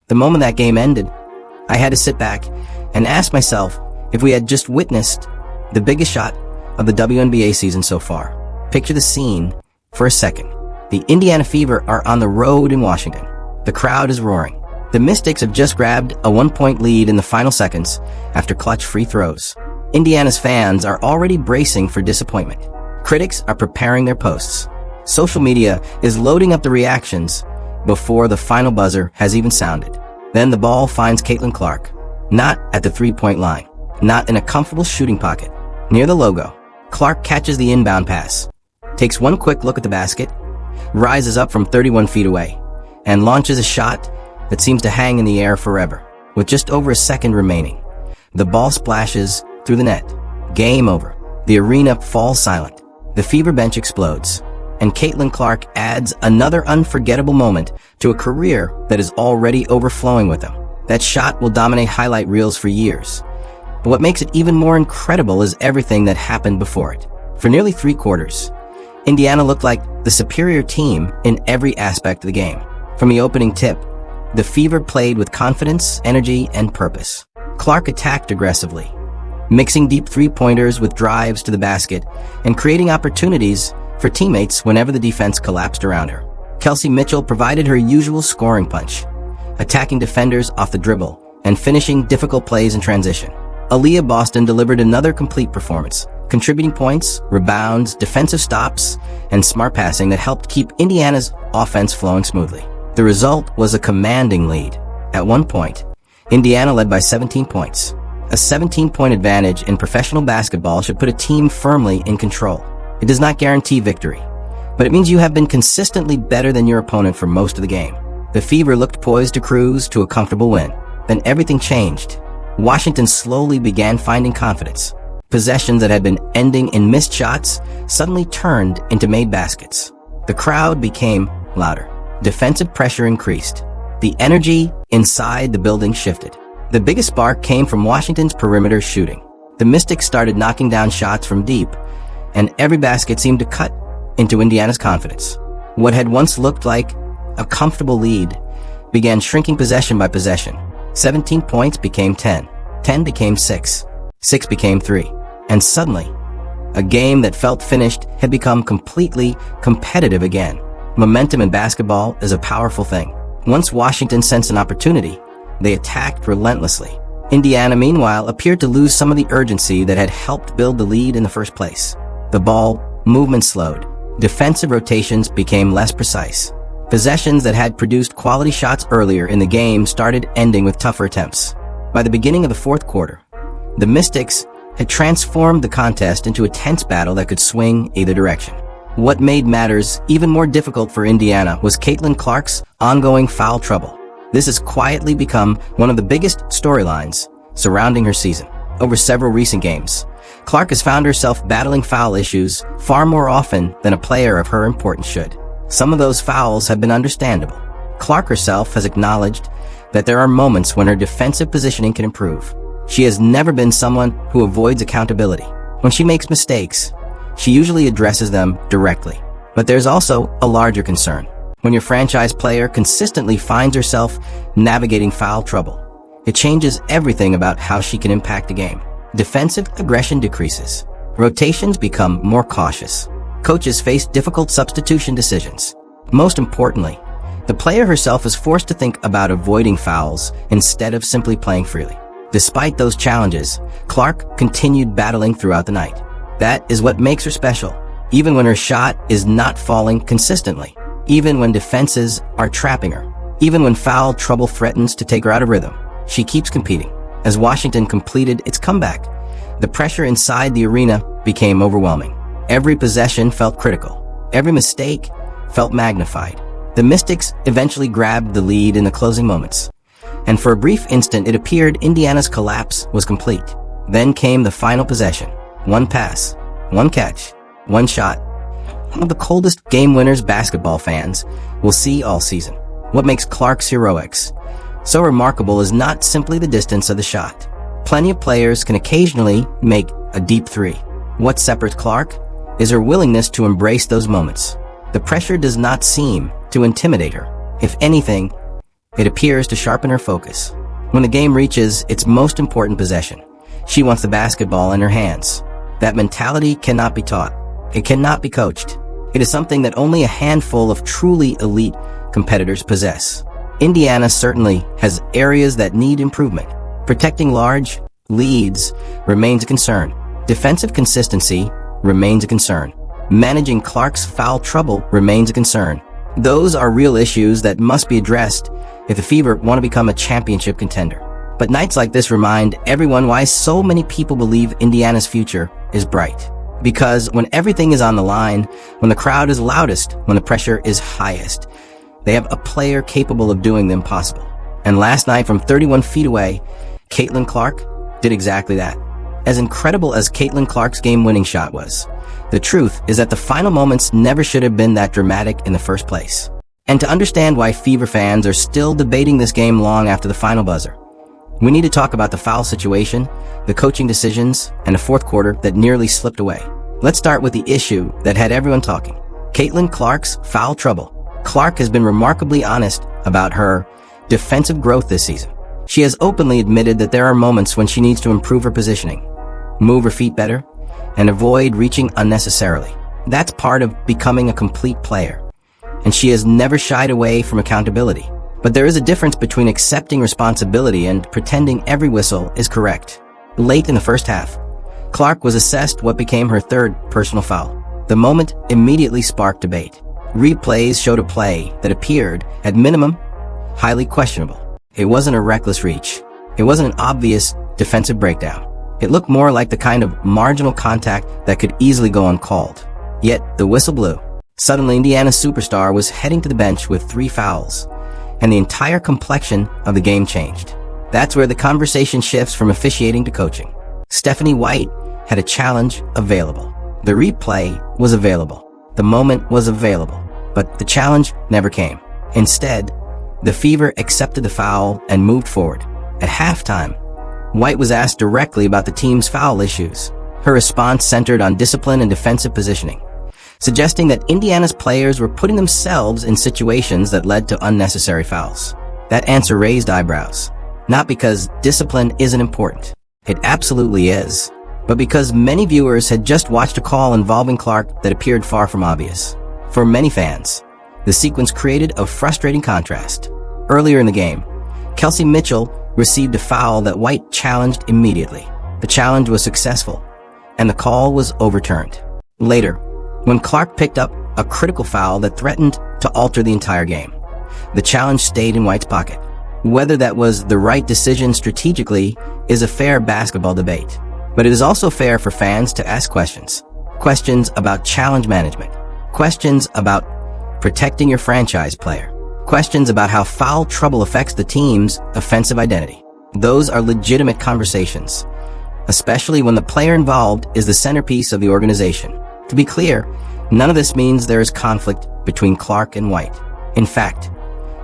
The moment that game ended, I had to sit back and ask myself if we had just witnessed the biggest shot of the WNBA season so far. Picture the scene for a second. The Indiana Fever are on the road in Washington. The crowd is roaring. The Mystics have just grabbed a 1-point lead in the final seconds after clutch free throws. Indiana's fans are already bracing for disappointment. Critics are preparing their posts. Social media is loading up the reactions before the final buzzer has even sounded. Then the ball finds Caitlin Clark, not at the three-point line, not in a comfortable shooting pocket. Near the logo, Clark catches the inbound pass, takes one quick look at the basket, rises up from 31 feet away, and launches a shot that seems to hang in the air forever. With just over a second remaining, the ball splashes through the net. Game over. The arena falls silent. The Fever bench explodes, and Caitlin Clark adds another unforgettable moment to a career that is already overflowing with them. That shot will dominate highlight reels for years. But what makes it even more incredible is everything that happened before it. For nearly 3 quarters, Indiana looked like the superior team in every aspect of the game. From the opening tip, the Fever played with confidence, energy, and purpose. Clark attacked aggressively, mixing deep three-pointers with drives to the basket and creating opportunities for teammates whenever the defense collapsed around her. Kelsey Mitchell provided her usual scoring punch, attacking defenders off the dribble and finishing difficult plays in transition. Aaliyah Boston delivered another complete performance, contributing points, rebounds, defensive stops, and smart passing that helped keep Indiana's offense flowing smoothly. The result was a commanding lead. At one point, Indiana led by 17 points. A 17-point advantage in professional basketball should put a team firmly in control. It does not guarantee victory, but it means you have been consistently better than your opponent for most of the game. The Fever looked poised to cruise to a comfortable win. Then everything changed. Washington slowly began finding confidence. Possessions that had been ending in missed shots suddenly turned into made baskets. The crowd became louder. Defensive pressure increased. The energy inside the building shifted. The biggest spark came from Washington's perimeter shooting. The Mystics started knocking down shots from deep, and every basket seemed to cut into Indiana's confidence. What had once looked like a comfortable lead began shrinking possession by possession. 17 points became 10. 10 became 6. 6 became 3. And suddenly, a game that felt finished had become completely competitive again. Momentum in basketball is a powerful thing. Once Washington sensed an opportunity, they attacked relentlessly. Indiana, meanwhile, appeared to lose some of the urgency that had helped build the lead in the first place. The ball movement slowed. Defensive rotations became less precise. Possessions that had produced quality shots earlier in the game started ending with tougher attempts. By the beginning of the fourth quarter, the Mystics had transformed the contest into a tense battle that could swing either direction. What made matters even more difficult for Indiana was Caitlin Clark's ongoing foul trouble. This has quietly become one of the biggest storylines surrounding her season. Over several recent games, Clark has found herself battling foul issues far more often than a player of her importance should. Some of those fouls have been understandable. Clark herself has acknowledged that there are moments when her defensive positioning can improve. She has never been someone who avoids accountability. When she makes mistakes, she usually addresses them directly. But there's also a larger concern. When your franchise player consistently finds herself navigating foul trouble, it changes everything about how she can impact a game. Defensive aggression decreases. Rotations become more cautious. Coaches face difficult substitution decisions. Most importantly, the player herself is forced to think about avoiding fouls instead of simply playing freely. Despite those challenges, Clark continued battling throughout the night. That is what makes her special. Even when her shot is not falling consistently. Even when defenses are trapping her. Even when foul trouble threatens to take her out of rhythm. She keeps competing. As Washington completed its comeback, the pressure inside the arena became overwhelming. Every possession felt critical. Every mistake felt magnified. The Mystics eventually grabbed the lead in the closing moments. And for a brief instant, it appeared Indiana's collapse was complete. Then came the final possession. One pass, one catch, one shot. One of the coldest game winners basketball fans will see all season. What makes Clark's heroics so remarkable is not simply the distance of the shot. Plenty of players can occasionally make a deep three. What separates Clark is her willingness to embrace those moments. The pressure does not seem to intimidate her. If anything, It appears to sharpen her focus. When the game reaches its most important possession, she wants the basketball in her hands. That mentality cannot be taught. It cannot be coached. It is something that only a handful of truly elite competitors possess. Indiana certainly has areas that need improvement. Protecting large leads remains a concern. Defensive consistency remains a concern. Managing Clark's foul trouble remains a concern. Those are real issues that must be addressed if the Fever want to become a championship contender. But nights like this remind everyone why so many people believe Indiana's future is bright. Because when everything is on the line, when the crowd is loudest, when the pressure is highest, they have a player capable of doing the impossible. And last night, from 31 feet away, Caitlin Clark did exactly that. As incredible as Caitlin Clark's game-winning shot was, the truth is that the final moments never should have been that dramatic in the first place. And to understand why Fever fans are still debating this game long after the final buzzer, we need to talk about the foul situation, the coaching decisions, and a fourth quarter that nearly slipped away. Let's start with the issue that had everyone talking. Caitlin Clark's foul trouble. Clark has been remarkably honest about her defensive growth this season. She has openly admitted that there are moments when she needs to improve her positioning, move her feet better, and avoid reaching unnecessarily. That's part of becoming a complete player. And she has never shied away from accountability. But there is a difference between accepting responsibility and pretending every whistle is correct. Late in the first half, Clark was assessed what became her third personal foul. The moment immediately sparked debate. Replays showed a play that appeared, at minimum, highly questionable. It wasn't a reckless reach. It wasn't an obvious defensive breakdown. It looked more like the kind of marginal contact that could easily go uncalled. Yet, the whistle blew. Suddenly, Indiana's superstar was heading to the bench with 3 fouls, and the entire complexion of the game changed. That's where the conversation shifts from officiating to coaching. Stephanie White had a challenge available. The replay was available. The moment was available. But the challenge never came. Instead, the Fever accepted the foul and moved forward. At halftime, White was asked directly about the team's foul issues. Her response centered on discipline and defensive positioning, suggesting that Indiana's players were putting themselves in situations that led to unnecessary fouls. That answer raised eyebrows. Not because discipline isn't important. It absolutely is. But because many viewers had just watched a call involving Clark that appeared far from obvious. For many fans, the sequence created a frustrating contrast. Earlier in the game, Kelsey Mitchell received a foul that White challenged immediately. The challenge was successful, and the call was overturned. Later, when Clark picked up a critical foul that threatened to alter the entire game, the challenge stayed in White's pocket. Whether that was the right decision strategically is a fair basketball debate. But it is also fair for fans to ask questions. Questions about challenge management. Questions about protecting your franchise player. Questions about how foul trouble affects the team's offensive identity. Those are legitimate conversations, especially when the player involved is the centerpiece of the organization. To be clear, none of this means there is conflict between Clark and White. In fact,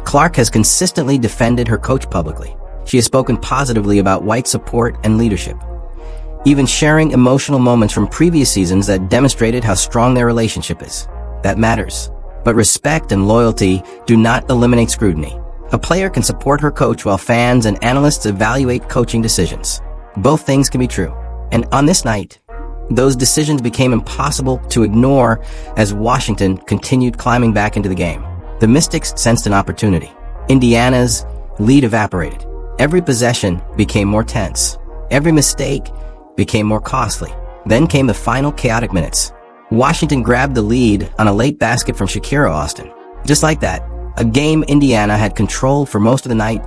Clark has consistently defended her coach publicly. She has spoken positively about White's support and leadership, even sharing emotional moments from previous seasons that demonstrated how strong their relationship is. That matters. But respect and loyalty do not eliminate scrutiny. A player can support her coach while fans and analysts evaluate coaching decisions. Both things can be true. And on this night, those decisions became impossible to ignore as Washington continued climbing back into the game. The Mystics sensed an opportunity. Indiana's lead evaporated. Every possession became more tense. Every mistake became more costly. Then came the final chaotic minutes. Washington grabbed the lead on a late basket from Shakira Austin. Just like that, a game Indiana had controlled for most of the night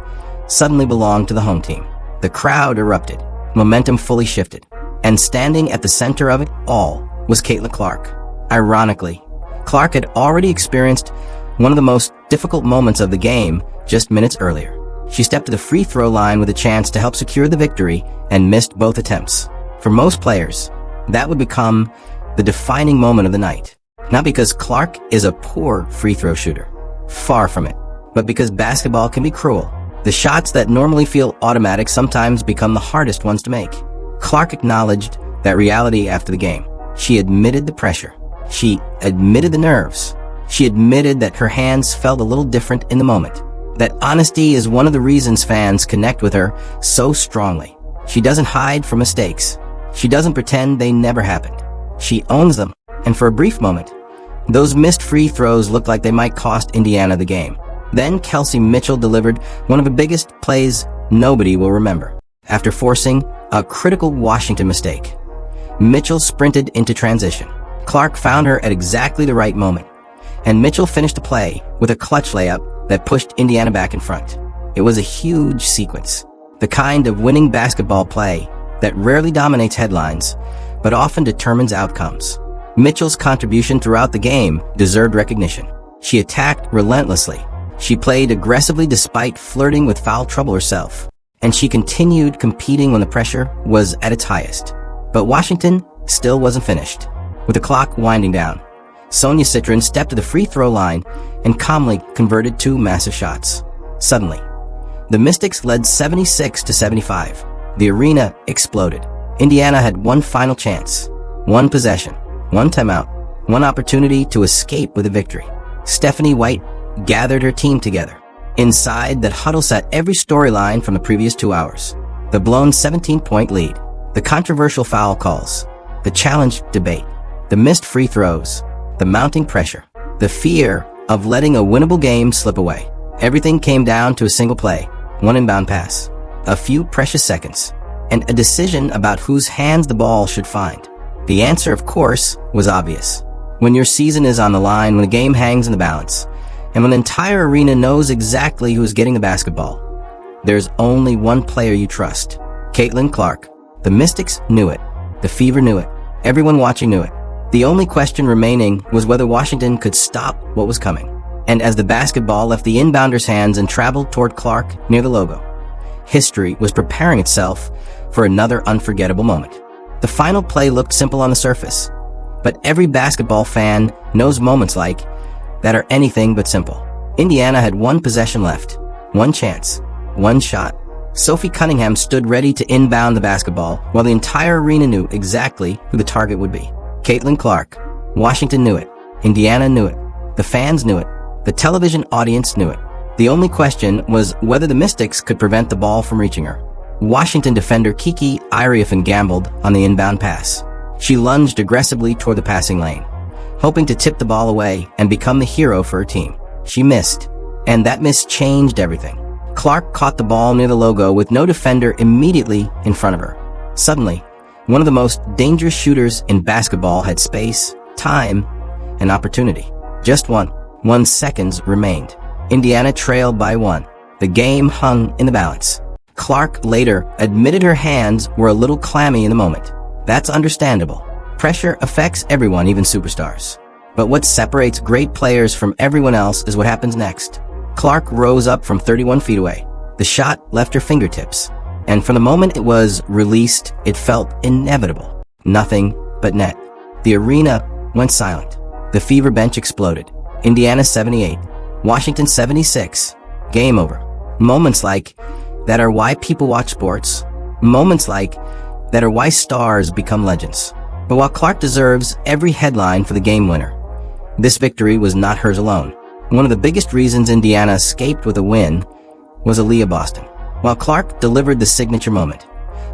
suddenly belonged to the home team. The crowd erupted. Momentum fully shifted. And standing at the center of it all was Caitlin Clark. Ironically, Clark had already experienced one of the most difficult moments of the game just minutes earlier. She stepped to the free throw line with a chance to help secure the victory and missed both attempts. For most players, that would become the defining moment of the night. Not because Clark is a poor free throw shooter. Far from it. But because basketball can be cruel. The shots that normally feel automatic sometimes become the hardest ones to make. Clark acknowledged that reality after the game. She admitted the pressure. She admitted the nerves. She admitted that her hands felt a little different in the moment. That honesty is one of the reasons fans connect with her so strongly. She doesn't hide from mistakes. She doesn't pretend they never happened. She owns them. And for a brief moment, those missed free throws looked like they might cost Indiana the game. Then Kelsey Mitchell delivered one of the biggest plays nobody will remember. After forcing a critical Washington mistake, Mitchell sprinted into transition. Clark found her at exactly the right moment, and Mitchell finished the play with a clutch layup that pushed Indiana back in front. It was a huge sequence, the kind of winning basketball play that rarely dominates headlines, but often determines outcomes. Mitchell's contribution throughout the game deserved recognition. She attacked relentlessly. She played aggressively despite flirting with foul trouble herself, and she continued competing when the pressure was at its highest. But Washington still wasn't finished. With the clock winding down, Sonia Citron stepped to the free throw line and calmly converted 2 massive shots. Suddenly, the Mystics led 76-75. The arena exploded. Indiana had one final chance, one possession, one timeout, one opportunity to escape with a victory. Stephanie White gathered her team together. Inside that huddle sat every storyline from the previous 2 hours. The blown 17-point lead, the controversial foul calls, the challenge debate, the missed free throws, the mounting pressure, the fear of letting a winnable game slip away. Everything came down to a single play, one inbound pass, a few precious seconds, and a decision about whose hands the ball should find. The answer, of course, was obvious. When your season is on the line, when the game hangs in the balance, and when the entire arena knows exactly who's getting the basketball, there's only one player you trust: Caitlin Clark. The Mystics knew it. The Fever knew it. Everyone watching knew it. The only question remaining was whether Washington could stop what was coming. And as the basketball left the inbounder's hands and traveled toward Clark near the logo, history was preparing itself for another unforgettable moment. The final play looked simple on the surface, but every basketball fan knows moments like that are anything but simple. Indiana had one possession left, one chance, one shot. Sophie Cunningham stood ready to inbound the basketball while the entire arena knew exactly who the target would be. Caitlin Clark. Washington knew it. Indiana knew it. The fans knew it. The television audience knew it. The only question was whether the Mystics could prevent the ball from reaching her. Washington defender Kiki Iriafen gambled on the inbound pass. She lunged aggressively toward the passing lane, hoping to tip the ball away and become the hero for her team. She missed, and that miss changed everything. Clark caught the ball near the logo with no defender immediately in front of her. Suddenly, one of the most dangerous shooters in basketball had space, time, and opportunity. Just 1 seconds remained. Indiana trailed by 1. The game hung in the balance. Clark later admitted her hands were a little clammy in the moment. That's understandable. Pressure affects everyone, even superstars. But what separates great players from everyone else is what happens next. Clark rose up from 31 feet away. The shot left her fingertips, and from the moment it was released, it felt inevitable. Nothing but net. The arena went silent. The Fever bench exploded. Indiana 78, Washington 76. Game over. Moments like that are why people watch sports. Moments like that are why stars become legends. But while Clark deserves every headline for the game winner, this victory was not hers alone. One of the biggest reasons Indiana escaped with a win was Aaliyah Boston. While Clark delivered the signature moment,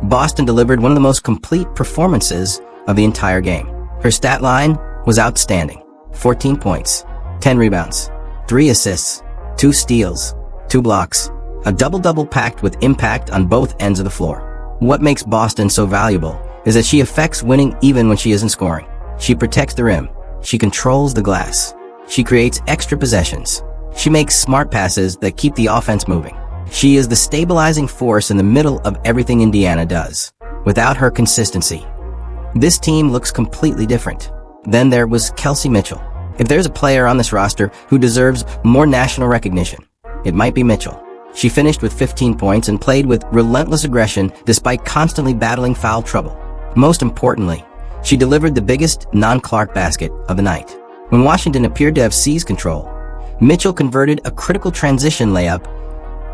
Boston delivered one of the most complete performances of the entire game. Her stat line was outstanding. 14 points, 10 rebounds, 3 assists, 2 steals, 2 blocks, a double-double packed with impact on both ends of the floor. What makes Boston so valuable is that she affects winning even when she isn't scoring. She protects the rim. She controls the glass. She creates extra possessions. She makes smart passes that keep the offense moving. She is the stabilizing force in the middle of everything Indiana does. Without her consistency, this team looks completely different. Then there was Kelsey Mitchell. If there's a player on this roster who deserves more national recognition, it might be Mitchell. She finished with 15 points and played with relentless aggression despite constantly battling foul trouble. Most importantly, she delivered the biggest non-Clark basket of the night. When Washington appeared to have seized control, Mitchell converted a critical transition layup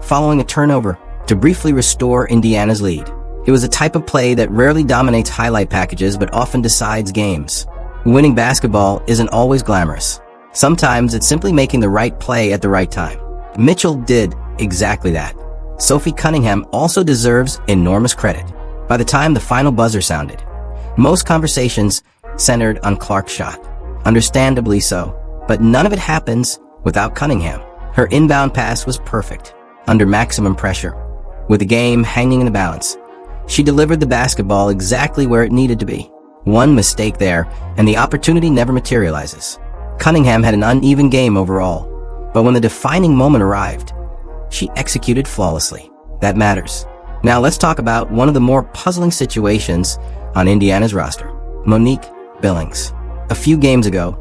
following a turnover to briefly restore Indiana's lead. It was a type of play that rarely dominates highlight packages but often decides games. Winning basketball isn't always glamorous. Sometimes it's simply making the right play at the right time. Mitchell did exactly that. Sophie Cunningham also deserves enormous credit. By the time the final buzzer sounded, most conversations centered on Clark's shot. Understandably so, but none of it happens without Cunningham. Her inbound pass was perfect, under maximum pressure. With the game hanging in the balance, she delivered the basketball exactly where it needed to be. One mistake there, and the opportunity never materializes. Cunningham had an uneven game overall, but when the defining moment arrived, she executed flawlessly. That matters. Now let's talk about one of the more puzzling situations on Indiana's roster. Monique Billings. A few games ago,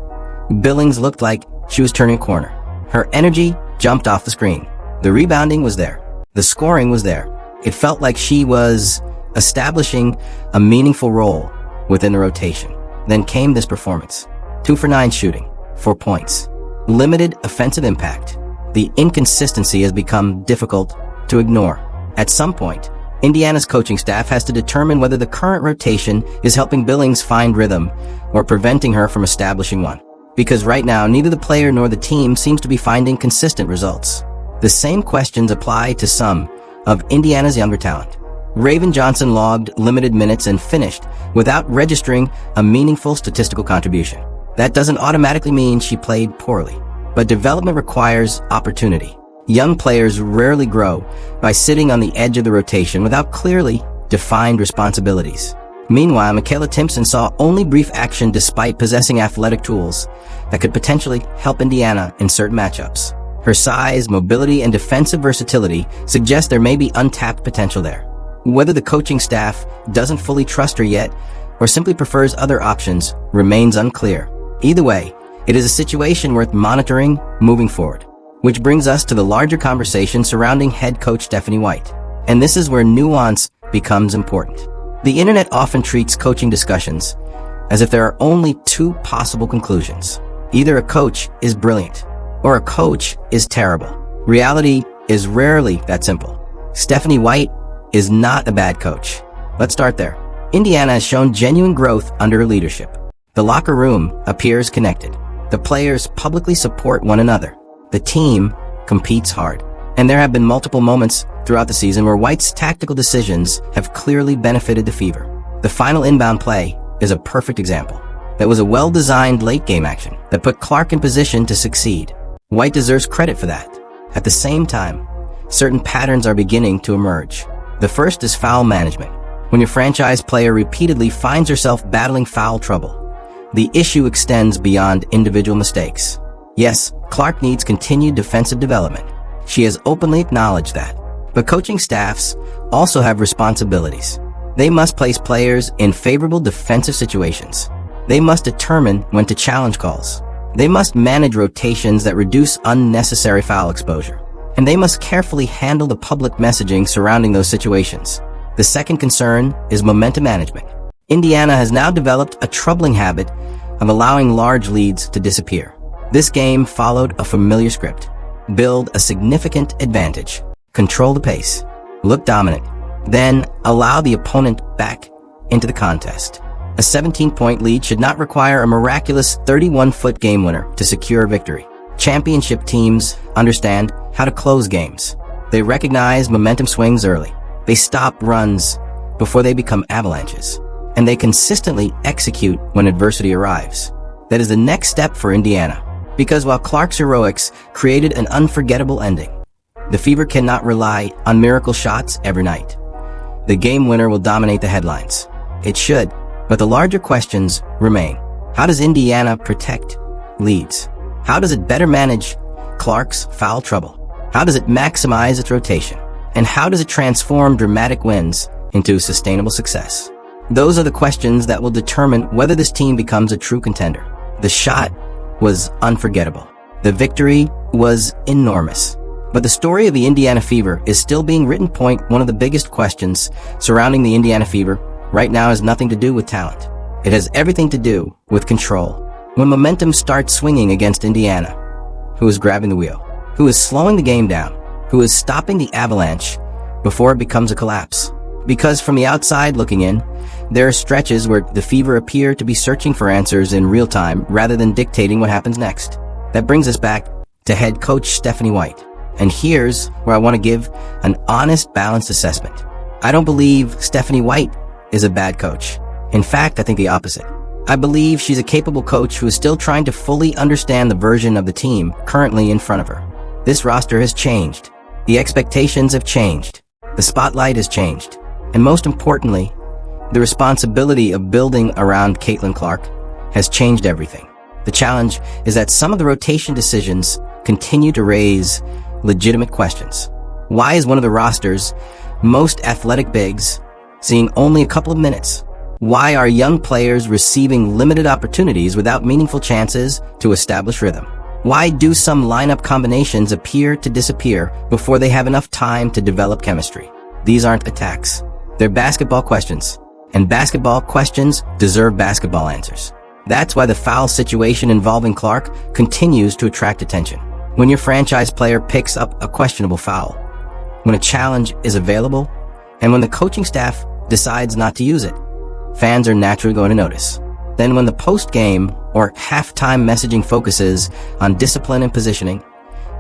Billings looked like she was turning a corner. Her energy jumped off the screen. The rebounding was there. The scoring was there. It felt like she was establishing a meaningful role within the rotation. Then came this performance. 2 for 9 shooting, 4 points. Limited offensive impact. The inconsistency has become difficult to ignore. At some point, Indiana's coaching staff has to determine whether the current rotation is helping Billings find rhythm or preventing her from establishing one. Because right now, neither the player nor the team seems to be finding consistent results. The same questions apply to some of Indiana's younger talent. Raven Johnson logged limited minutes and finished without registering a meaningful statistical contribution. That doesn't automatically mean she played poorly, but development requires opportunity. Young players rarely grow by sitting on the edge of the rotation without clearly defined responsibilities. Meanwhile, Michaela Timpson saw only brief action despite possessing athletic tools that could potentially help Indiana in certain matchups. Her size, mobility, and defensive versatility suggest there may be untapped potential there. Whether the coaching staff doesn't fully trust her yet or simply prefers other options remains unclear. Either way, it is a situation worth monitoring moving forward. Which brings us to the larger conversation surrounding head coach Stephanie White. And this is where nuance becomes important. The internet often treats coaching discussions as if there are only two possible conclusions. Either a coach is brilliant or a coach is terrible. Reality is rarely that simple. Stephanie White is not a bad coach. Let's start there. Indiana has shown genuine growth under her leadership. The locker room appears connected. The players publicly support one another. The team competes hard. And there have been multiple moments throughout the season where White's tactical decisions have clearly benefited the Fever. The final inbound play is a perfect example. That was a well-designed late-game action that put Clark in position to succeed. White deserves credit for that. At the same time, certain patterns are beginning to emerge. The first is foul management. When your franchise player repeatedly finds herself battling foul trouble, the issue extends beyond individual mistakes. Yes, Clark needs continued defensive development. She has openly acknowledged that. But coaching staffs also have responsibilities. They must place players in favorable defensive situations. They must determine when to challenge calls. They must manage rotations that reduce unnecessary foul exposure. And they must carefully handle the public messaging surrounding those situations. The second concern is momentum management. Indiana has now developed a troubling habit of allowing large leads to disappear. This game followed a familiar script. Build a significant advantage. Control the pace. Look dominant. Then allow the opponent back into the contest. A 17-point lead should not require a miraculous 31-foot game winner to secure a victory. Championship teams understand how to close games. They recognize momentum swings early. They stop runs before they become avalanches. And they consistently execute when adversity arrives. That is the next step for Indiana. Because while Clark's heroics created an unforgettable ending, the Fever cannot rely on miracle shots every night. The game winner will dominate the headlines. It should, but the larger questions remain. How does Indiana protect leads? How does it better manage Clark's foul trouble? How does it maximize its rotation? And how does it transform dramatic wins into sustainable success? Those are the questions that will determine whether this team becomes a true contender. The shot was unforgettable. The victory was enormous. But the story of the Indiana Fever is still being written. One of the biggest questions surrounding the Indiana Fever right now has nothing to do with talent. It has everything to do with control. When momentum starts swinging against Indiana, who is grabbing the wheel? Who is slowing the game down? Who is stopping the avalanche before it becomes a collapse? Because from the outside looking in, there are stretches where the Fever appear to be searching for answers in real time rather than dictating what happens next. That brings us back to head coach Stephanie White. And here's where I want to give an honest, balanced assessment. I don't believe Stephanie White is a bad coach. In fact, I think the opposite. I believe she's a capable coach who is still trying to fully understand the version of the team currently in front of her. This roster has changed. The expectations have changed. The spotlight has changed. And most importantly, the responsibility of building around Caitlin Clark has changed everything. The challenge is that some of the rotation decisions continue to raise legitimate questions. Why is one of the roster's most athletic bigs seeing only a couple of minutes? Why are young players receiving limited opportunities without meaningful chances to establish rhythm? Why do some lineup combinations appear to disappear before they have enough time to develop chemistry? These aren't attacks. They're basketball questions. And basketball questions deserve basketball answers. That's why the foul situation involving Clark continues to attract attention. When your franchise player picks up a questionable foul, when a challenge is available, and when the coaching staff decides not to use it, fans are naturally going to notice. Then when the post-game or halftime messaging focuses on discipline and positioning,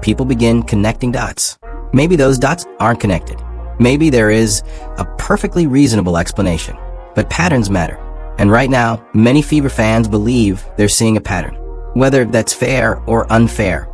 people begin connecting dots. Maybe those dots aren't connected. Maybe there is a perfectly reasonable explanation. But patterns matter. And right now, many Fever fans believe they're seeing a pattern. Whether that's fair or unfair,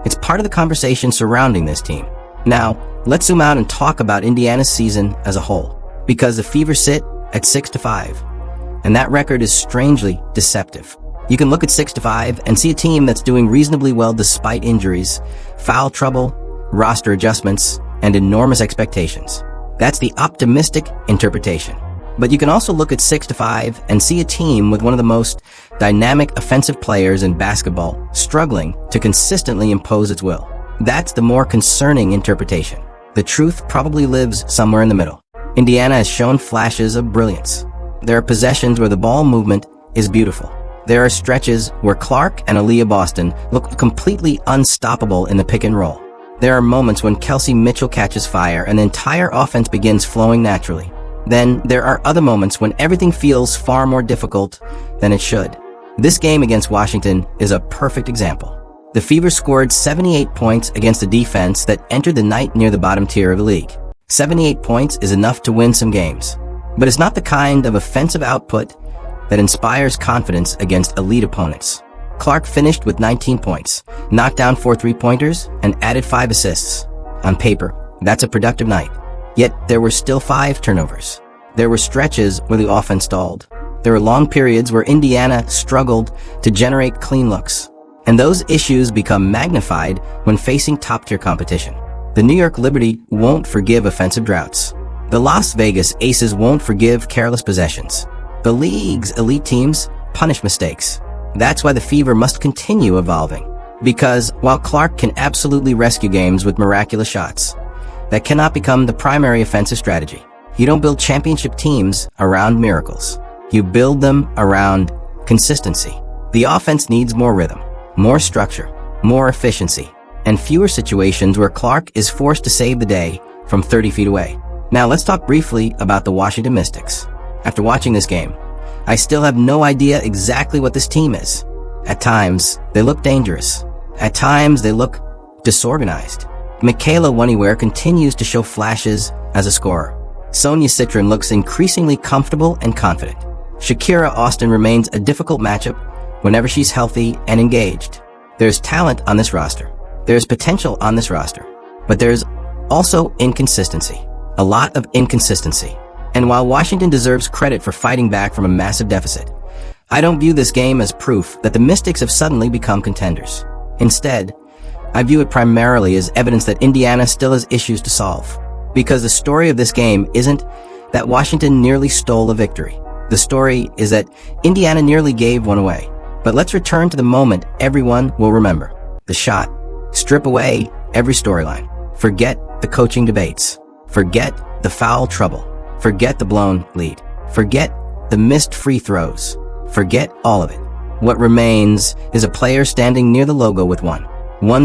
it's part of the conversation surrounding this team. Now, let's zoom out and talk about Indiana's season as a whole. Because the Fever sit at 6-5, and that record is strangely deceptive. You can look at 6-5 and see a team that's doing reasonably well despite injuries, foul trouble, roster adjustments, and enormous expectations. That's the optimistic interpretation. But you can also look at 6-5 and see a team with one of the most dynamic offensive players in basketball struggling to consistently impose its will. That's the more concerning interpretation. The truth probably lives somewhere in the middle. Indiana has shown flashes of brilliance. There are possessions where the ball movement is beautiful. There are stretches where Clark and Aaliyah Boston look completely unstoppable in the pick and roll. There are moments when Kelsey Mitchell catches fire and the entire offense begins flowing naturally. Then there are other moments when everything feels far more difficult than it should. This game against Washington is a perfect example. The Fever scored 78 points against a defense that entered the night near the bottom tier of the league. 78 points is enough to win some games, but it's not the kind of offensive output that inspires confidence against elite opponents. Clark finished with 19 points, knocked down 4 3-pointers, and added 5 assists. On paper, that's a productive night. Yet there were still 5 turnovers. There were stretches where the offense stalled. There were long periods where Indiana struggled to generate clean looks. And those issues become magnified when facing top-tier competition. The New York Liberty won't forgive offensive droughts. The Las Vegas Aces won't forgive careless possessions. The league's elite teams punish mistakes. That's why the Fever must continue evolving. Because while Clark can absolutely rescue games with miraculous shots, that cannot become the primary offensive strategy. You don't build championship teams around miracles. You build them around consistency. The offense needs more rhythm, more structure, more efficiency, and fewer situations where Clark is forced to save the day from 30 feet away. Now let's talk briefly about the Washington Mystics. After watching this game, I still have no idea exactly what this team is. At times, they look dangerous. At times, they look disorganized. Michaela Woniware continues to show flashes as a scorer. Sonia Citron looks increasingly comfortable and confident. Shakira Austin remains a difficult matchup whenever she's healthy and engaged. There's talent on this roster. There's potential on this roster. But there's also inconsistency. A lot of inconsistency. And while Washington deserves credit for fighting back from a massive deficit, I don't view this game as proof that the Mystics have suddenly become contenders. Instead, I view it primarily as evidence that Indiana still has issues to solve. Because the story of this game isn't that Washington nearly stole a victory. The story is that Indiana nearly gave one away. But let's return to the moment everyone will remember. The shot. Strip away every storyline. Forget the coaching debates. Forget the foul trouble. Forget the blown lead. Forget the missed free throws. Forget all of it. What remains is a player standing near the logo with 1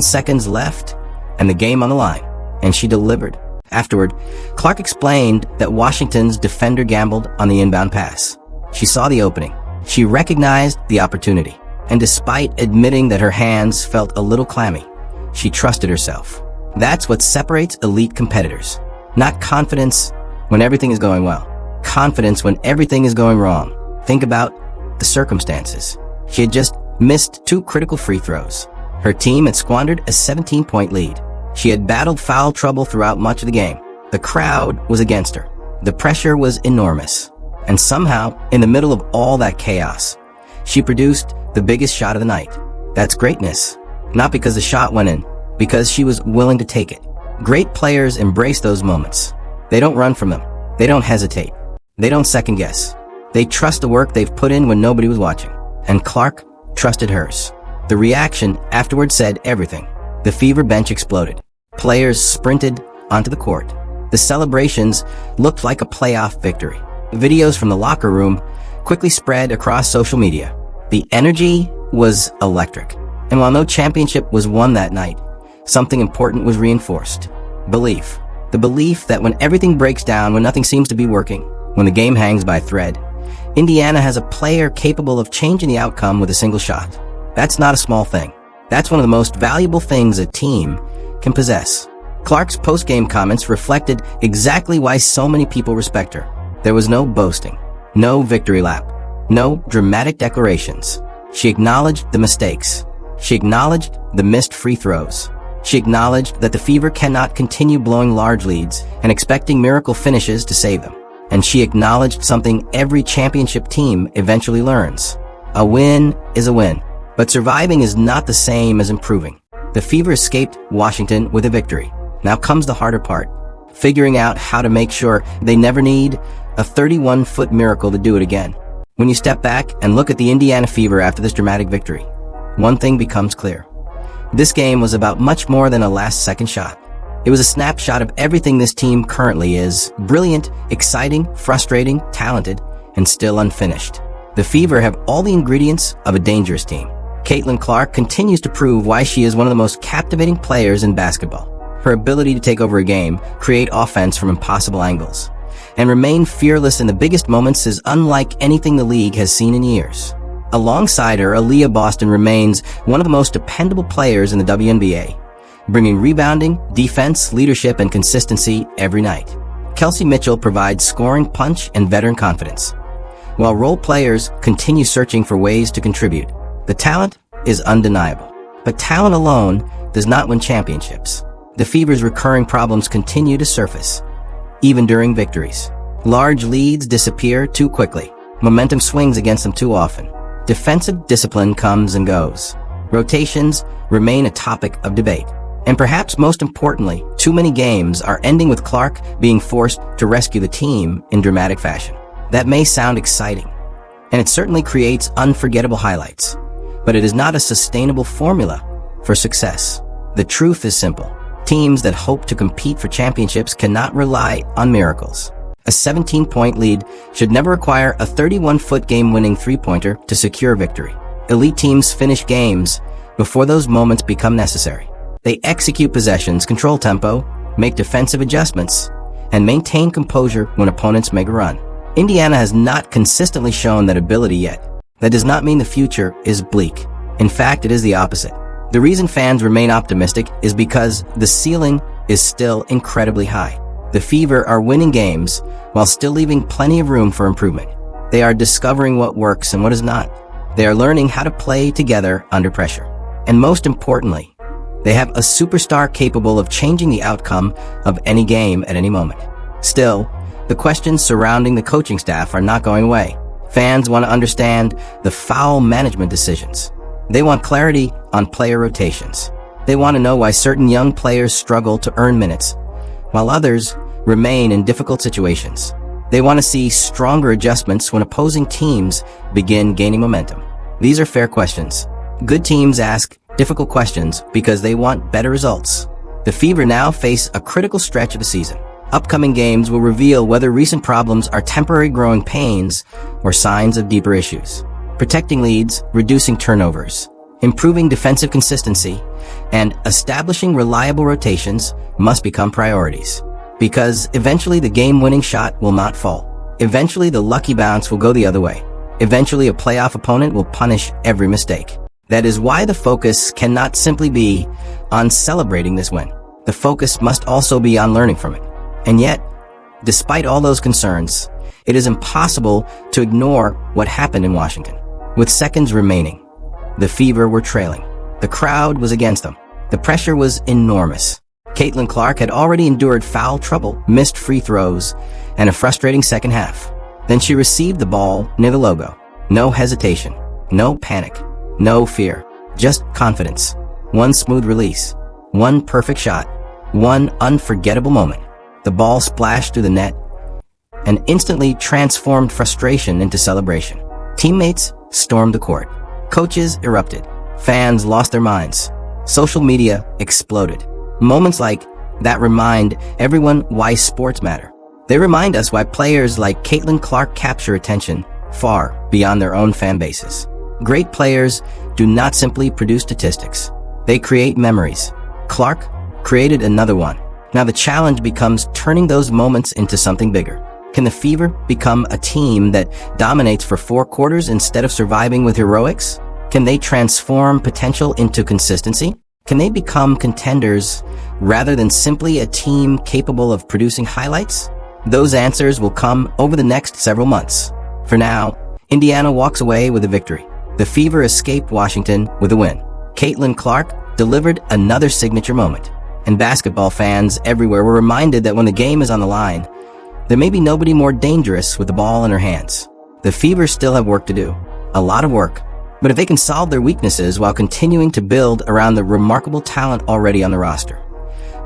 second left and the game on the line. And she delivered. Afterward, Clark explained that Washington's defender gambled on the inbound pass. She saw the opening. She recognized the opportunity. And despite admitting that her hands felt a little clammy, she trusted herself. That's what separates elite competitors. Not confidence when everything is going well. Confidence when everything is going wrong. Think about the circumstances. She had just missed 2 critical free throws. Her team had squandered a 17-point lead. She had battled foul trouble throughout much of the game. The crowd was against her. The pressure was enormous. And somehow, in the middle of all that chaos, she produced the biggest shot of the night. That's greatness. Not because the shot went in, because she was willing to take it. Great players embrace those moments. They don't run from them. They don't hesitate. They don't second guess. They trust the work they've put in when nobody was watching. And Clark trusted hers. The reaction afterward said everything. The Fever bench exploded. Players sprinted onto the court. The celebrations looked like a playoff victory. Videos from the locker room quickly spread across social media. The energy was electric. And while no championship was won that night, something important was reinforced. Belief. The belief that when everything breaks down, when nothing seems to be working, when the game hangs by a thread, Indiana has a player capable of changing the outcome with a single shot. That's not a small thing. That's one of the most valuable things a team can possess. Clark's post-game comments reflected exactly why so many people respect her. There was no boasting, no victory lap, no dramatic declarations. She acknowledged the mistakes. She acknowledged the missed free throws. She acknowledged that the Fever cannot continue blowing large leads and expecting miracle finishes to save them. And she acknowledged something every championship team eventually learns. A win is a win. But surviving is not the same as improving. The Fever escaped Washington with a victory. Now comes the harder part. Figuring out how to make sure they never need a 31-foot miracle to do it again. When you step back and look at the Indiana Fever after this dramatic victory, one thing becomes clear. This game was about much more than a last-second shot. It was a snapshot of everything this team currently is: brilliant, exciting, frustrating, talented, and still unfinished. The Fever have all the ingredients of a dangerous team. Caitlin Clark continues to prove why she is one of the most captivating players in basketball. Her ability to take over a game, create offense from impossible angles, and remain fearless in the biggest moments is unlike anything the league has seen in years. Alongside her, Aaliyah Boston remains one of the most dependable players in the WNBA, bringing rebounding, defense, leadership, and consistency every night. Kelsey Mitchell provides scoring punch and veteran confidence, while role players continue searching for ways to contribute. The talent is undeniable, but talent alone does not win championships. The Fever's recurring problems continue to surface, even during victories. Large leads disappear too quickly. Momentum swings against them too often. Defensive discipline comes and goes. Rotations remain a topic of debate. And perhaps most importantly, too many games are ending with Clark being forced to rescue the team in dramatic fashion. That may sound exciting, and it certainly creates unforgettable highlights, but it is not a sustainable formula for success. The truth is simple. Teams that hope to compete for championships cannot rely on miracles. A 17-point lead should never require a 31-foot game-winning three-pointer to secure victory. Elite teams finish games before those moments become necessary. They execute possessions, control tempo, make defensive adjustments, and maintain composure when opponents make a run. Indiana has not consistently shown that ability yet. That does not mean the future is bleak. In fact, it is the opposite. The reason fans remain optimistic is because the ceiling is still incredibly high. The Fever are winning games while still leaving plenty of room for improvement. They are discovering what works and what is not. They are learning how to play together under pressure. And most importantly, they have a superstar capable of changing the outcome of any game at any moment. Still, the questions surrounding the coaching staff are not going away. Fans want to understand the foul management decisions. They want clarity on player rotations. They want to know why certain young players struggle to earn minutes, while others remain in difficult situations. They want to see stronger adjustments when opposing teams begin gaining momentum. These are fair questions. Good teams ask difficult questions because they want better results. The Fever now face a critical stretch of the season. Upcoming games will reveal whether recent problems are temporary growing pains or signs of deeper issues. Protecting leads, reducing turnovers, improving defensive consistency, and establishing reliable rotations must become priorities. Because eventually the game-winning shot will not fall. Eventually the lucky bounce will go the other way. Eventually a playoff opponent will punish every mistake. That is why the focus cannot simply be on celebrating this win. the focus must also be on learning from it. And yet, despite all those concerns, it is impossible to ignore what happened in Washington. With seconds remaining, the Fever were trailing. The crowd was against them. The pressure was enormous. Caitlin Clark had already endured foul trouble, missed free throws, and a frustrating second half. Then she received the ball near the logo. No hesitation, no panic, no fear, just confidence. One smooth release, one perfect shot, one unforgettable moment. The ball splashed through the net and instantly transformed frustration into celebration. Teammates stormed the court. Coaches erupted. Fans lost their minds. Social media exploded. Moments like that remind everyone why sports matter. They remind us why players like Caitlin Clark capture attention far beyond their own fan bases. Great players do not simply produce statistics. They create memories. Clark created another one. Now the challenge becomes turning those moments into something bigger. Can the Fever become a team that dominates for 4 quarters instead of surviving with heroics? Can they transform potential into consistency? Can they become contenders rather than simply a team capable of producing highlights? Those answers will come over the next several months. For now, Indiana walks away with a victory. The Fever escaped Washington with a win. Caitlin Clark delivered another signature moment. And basketball fans everywhere were reminded that when the game is on the line, there may be nobody more dangerous with the ball in her hands. The Fever still have work to do. A lot of work. But if they can solve their weaknesses while continuing to build around the remarkable talent already on the roster,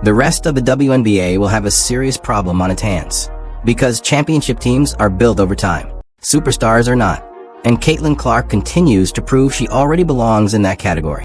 the rest of the WNBA will have a serious problem on its hands. Because championship teams are built over time. Superstars are not. And Caitlin Clark continues to prove she already belongs in that category.